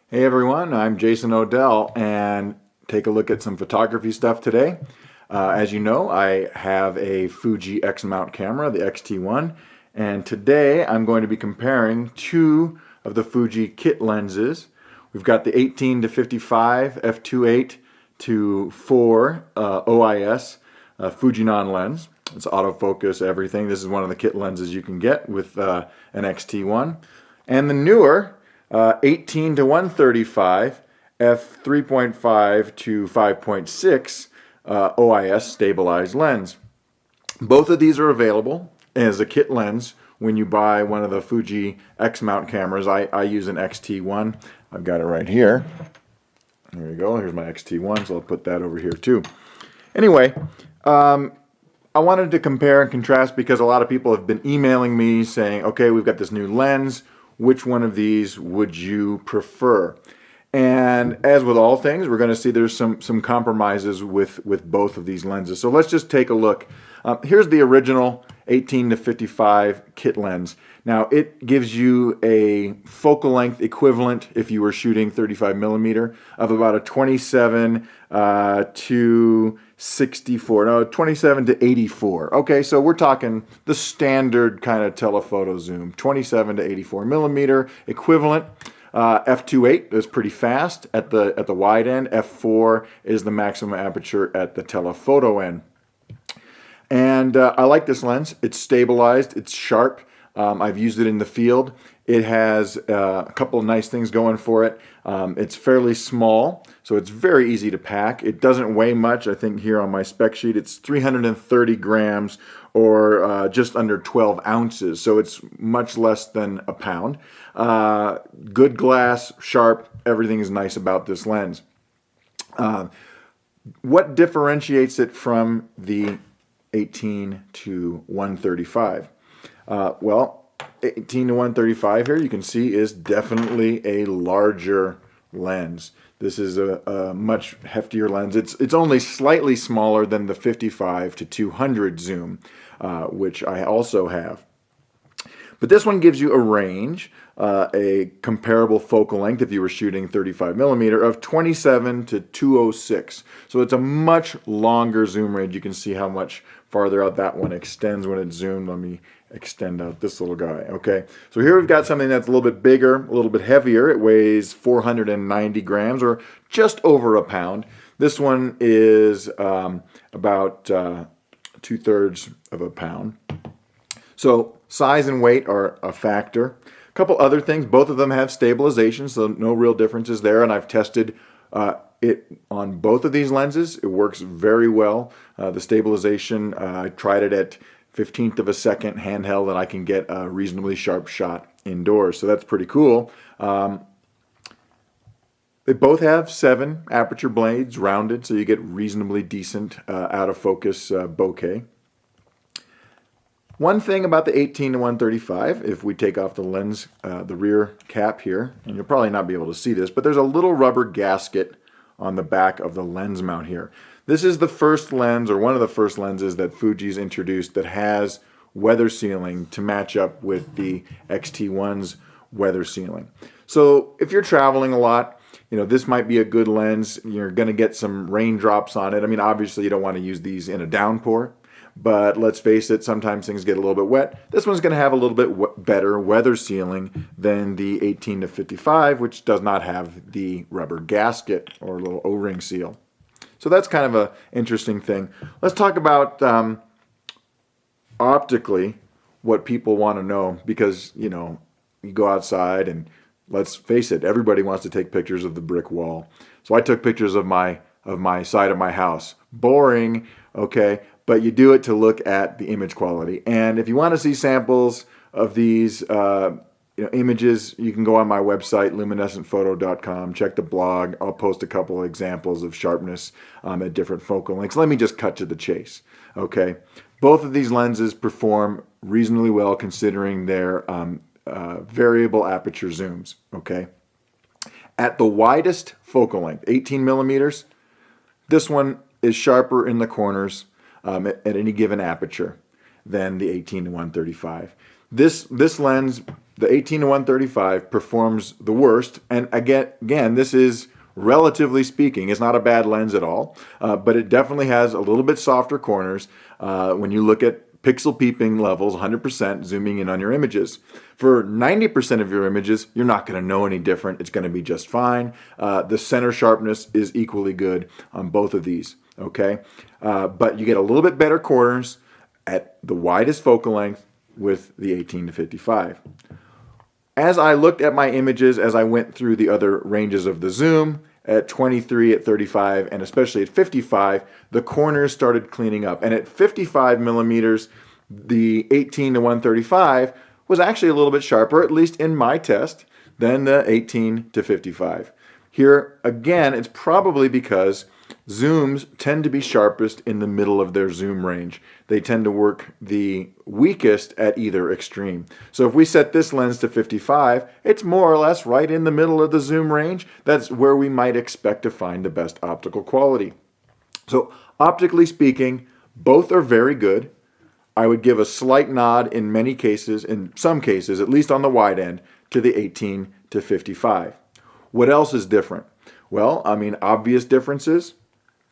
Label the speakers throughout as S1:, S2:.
S1: Hey everyone, I'm Jason Odell and take a look at some photography stuff today. As you know, I have a Fuji X mount camera, the X-T1, and today I'm going to be comparing two of the Fuji kit lenses. We've got the 18-55 f2.8 to 4 OIS Fujinon lens. It's autofocus, everything. This is one of the kit lenses you can get with an X-T1. And the newer 18-135 f3.5 to 5.6 OIS stabilized lens. Both of these are available as a kit lens when you buy one of the Fuji X mount cameras. I use an X-T1. I've got it right here. There you go. Here's my X-T1, so I'll put that over here too. Anyway, I wanted to compare and contrast because a lot of people have been emailing me saying, okay, we've got this new lens. Which one of these would you prefer? And as with all things, we're going to see there's some compromises with both of these lenses. So let's just take a look. Here's the original 18-55 kit lens. Now it gives you a focal length equivalent if you were shooting 35mm of about a 27 to 64, no, 27 to 84. Okay, so we're talking the standard kind of telephoto zoom, 27 to 84mm equivalent. F2.8 is pretty fast at the wide end. F4 is the maximum aperture at the telephoto end. And I like this lens. It's stabilized, it's sharp. I've used it in the field. It has a couple of nice things going for it. It's fairly small, so it's very easy to pack. It doesn't weigh much. I think here on my spec sheet it's 330 grams or just under 12 ounces, so it's much less than a pound. Good glass, sharp, everything is nice about this lens. What differentiates it from the 18-135? Well, 18-135 here you can see is definitely a larger lens. This is a much heftier lens. It's only slightly smaller than the 55-200 zoom, which I also have. But this one gives you a range, a comparable focal length if you were shooting 35mm of 27 to 206. So it's a much longer zoom range. You can see how much farther out that one extends when it's zoomed. Let me extend out this little guy. Okay, so here we've got something that's a little bit bigger, a little bit heavier. It weighs 490 grams or just over a pound. This one is about 2/3 of a pound. So size and weight are a factor. A couple other things, both of them have stabilization, so no real differences there, and I've tested it on both of these lenses. It works very well. The stabilization, I tried it at 1/15 of a second handheld, and I can get a reasonably sharp shot indoors, so that's pretty cool. They both have 7 aperture blades, rounded, so you get reasonably decent out of focus bokeh. One thing about the 18-135, if we take off the lens, the rear cap here, and you'll probably not be able to see this, but there's a little rubber gasket on the back of the lens mount here. This is the first lens, or one of the first lenses that Fuji's introduced that has weather sealing to match up with the X-T1's weather sealing. So if you're traveling a lot, you know, this might be a good lens. You're going to get some raindrops on it. I mean, obviously you don't want to use these in a downpour, but let's face it, sometimes things get a little bit wet. This one's going to have a little bit better weather sealing than the 18-55, which does not have the rubber gasket or little O-ring seal. So that's kind of an interesting thing. Let's talk about optically what people want to know, because, you know, you go outside and let's face it, everybody wants to take pictures of the brick wall. So I took pictures of my side of my house. Boring, okay, but you do it to look at the image quality. And if you want to see samples of these images, you can go on my website, luminescentphoto.com, check the blog. I'll post a couple of examples of sharpness at different focal lengths. Let me just cut to the chase, okay? Both of these lenses perform reasonably well considering their variable aperture zooms, okay? At the widest focal length, 18mm, this one is sharper in the corners at any given aperture than the 18-135. This lens the 18-135 performs the worst. And again, this is relatively speaking, it's not a bad lens at all, but it definitely has a little bit softer corners when you look at pixel peeping levels, 100% zooming in on your images. For 90% of your images, you're not going to know any different. It's going to be just fine. The center sharpness is equally good on both of these, okay? But you get a little bit better corners at the widest focal length with the 18-55. As I looked at my images, as I went through the other ranges of the zoom, at 23, at 35, and especially at 55, the corners started cleaning up. And at 55 millimeters, the 18-135 was actually a little bit sharper, at least in my test, than the 18-55. Here, again, it's probably because zooms tend to be sharpest in the middle of their zoom range. They tend to work the weakest at either extreme. So if we set this lens to 55, it's more or less right in the middle of the zoom range. That's where we might expect to find the best optical quality. So optically speaking, both are very good. I would give a slight nod in many cases, in some cases, at least on the wide end, to the 18-55. What else is different? Well, I mean, obvious differences.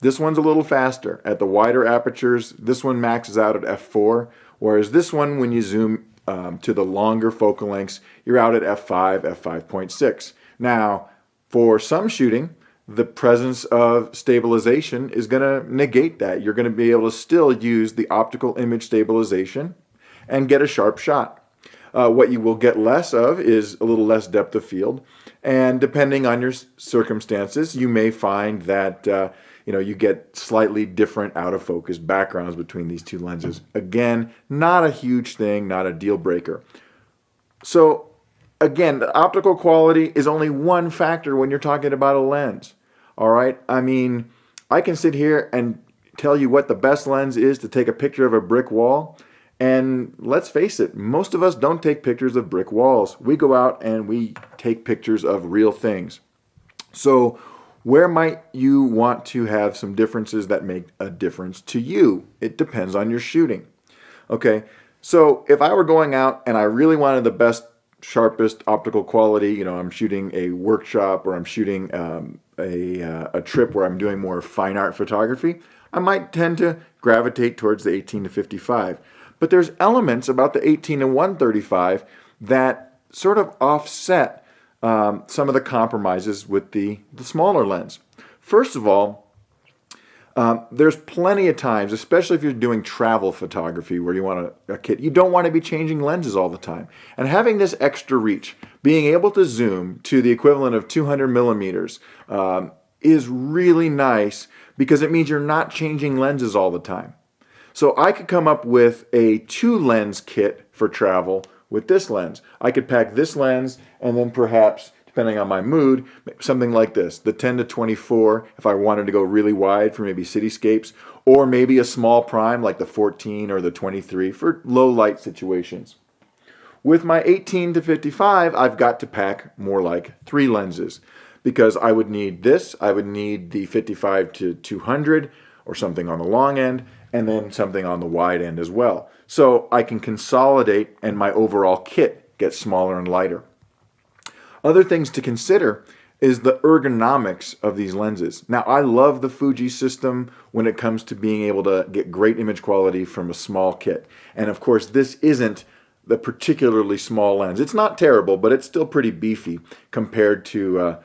S1: This one's a little faster. At the wider apertures, this one maxes out at f4, whereas this one, when you zoom to the longer focal lengths, you're out at f5, f5.6. Now, for some shooting, the presence of stabilization is going to negate that. You're going to be able to still use the optical image stabilization and get a sharp shot. What you will get less of is a little less depth of field, and depending on your circumstances, you may find that you get slightly different out of focus backgrounds between these two lenses. Again, not a huge thing, not a deal breaker. So again, the optical quality is only one factor when you're talking about a lens. All right, I mean, I can sit here and tell you what the best lens is to take a picture of a brick wall. And let's face it, most of us don't take pictures of brick walls. We go out and we take pictures of real things. So where might you want to have some differences that make a difference to you? It depends on your shooting. Okay, so if I were going out and I really wanted the best, sharpest optical quality, I'm shooting a workshop or I'm shooting a trip where I'm doing more fine art photography, I might tend to gravitate towards the 18-55. But there's elements about the 18-135 that sort of offset some of the compromises with the smaller lens. First of all, there's plenty of times, especially if you're doing travel photography where you want a kit, you don't want to be changing lenses all the time. And having this extra reach, being able to zoom to the equivalent of 200 millimeters is really nice because it means you're not changing lenses all the time. So I could come up with a 2-lens kit for travel with this lens. I could pack this lens and then perhaps, depending on my mood, something like this, the 10-24 if I wanted to go really wide for maybe cityscapes, or maybe a small prime like the 14 or the 23 for low light situations. With my 18-55, I've got to pack more like 3 lenses because I would need this, I would need the 55-200 or something on the long end, and then something on the wide end as well. So I can consolidate and my overall kit gets smaller and lighter. Other things to consider is the ergonomics of these lenses. Now, I love the Fuji system when it comes to being able to get great image quality from a small kit. And of course, this isn't the particularly small lens. It's not terrible, but it's still pretty beefy compared to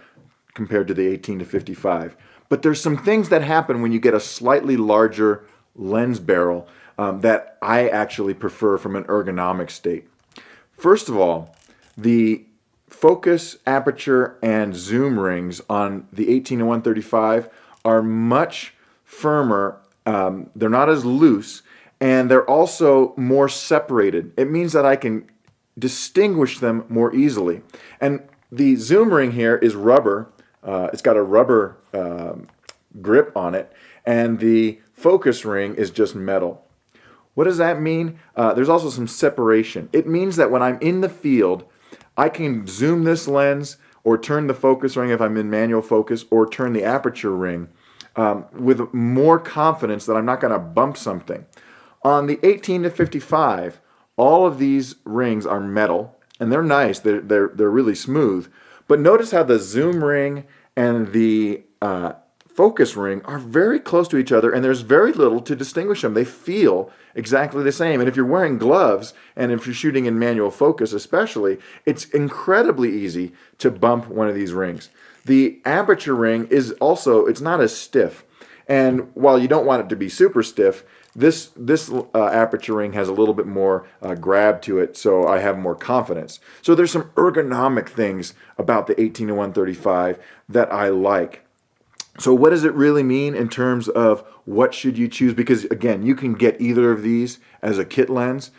S1: the 18-55. But there's some things that happen when you get a slightly larger lens barrel that I actually prefer from an ergonomic state. First of all, the focus, aperture, and zoom rings on the 18-135 are much firmer. They're not as loose, and they're also more separated. It means that I can distinguish them more easily. And the zoom ring here is rubber. It's got a rubber grip on it, and the focus ring is just metal. What does that mean? There's also some separation. It means that when I'm in the field, I can zoom this lens or turn the focus ring if I'm in manual focus or turn the aperture ring with more confidence that I'm not going to bump something. On the 18-55, all of these rings are metal and they're nice. They're really smooth. But notice how the zoom ring and the focus ring are very close to each other, and there's very little to distinguish them. They feel exactly the same. And if you're wearing gloves, and if you're shooting in manual focus especially, it's incredibly easy to bump one of these rings. The aperture ring is also, it's not as stiff. And while you don't want it to be super stiff, this aperture ring has a little bit more grab to it, so I have more confidence. So there's some ergonomic things about the 18-135 that I like. So what does it really mean in terms of what should you choose? Because again, you can get either of these as a kit lens.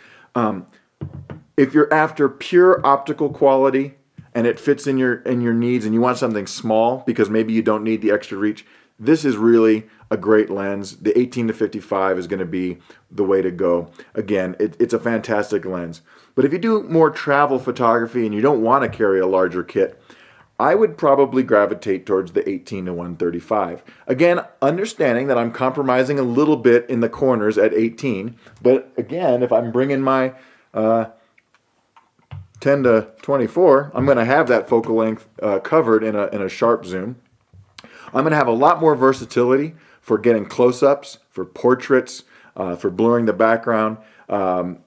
S1: If you're after pure optical quality and it fits in your needs, and you want something small because maybe you don't need the extra reach, this is really a great lens. The 18-55 is going to be the way to go. Again, it's a fantastic lens. But if you do more travel photography and you don't want to carry a larger kit, I would probably gravitate towards the 18-135. Again, understanding that I'm compromising a little bit in the corners at 18, but again, if I'm bringing my 10-24, I'm going to have that focal length covered in a sharp zoom. I'm going to have a lot more versatility for getting close-ups, for portraits, for blurring the background,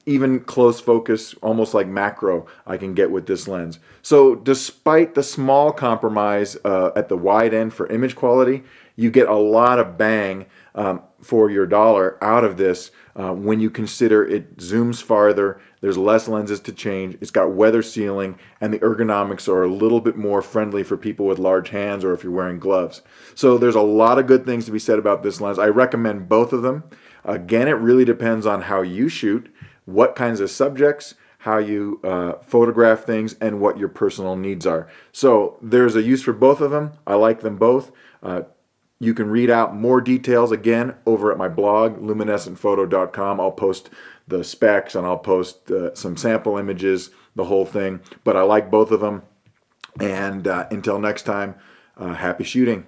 S1: even close focus, almost like macro, I can get with this lens. So despite the small compromise at the wide end for image quality, you get a lot of bang for your dollar out of this when you consider it zooms farther, there's less lenses to change, it's got weather sealing, and the ergonomics are a little bit more friendly for people with large hands or if you're wearing gloves. So there's a lot of good things to be said about this lens. I recommend both of them. Again, it really depends on how you shoot, what kinds of subjects, how you photograph things, and what your personal needs are. So there's a use for both of them. I like them both. You can read out more details again over at my blog, luminescentphoto.com. I'll post the specs and I'll post some sample images, the whole thing. But I like both of them. And until next time, happy shooting.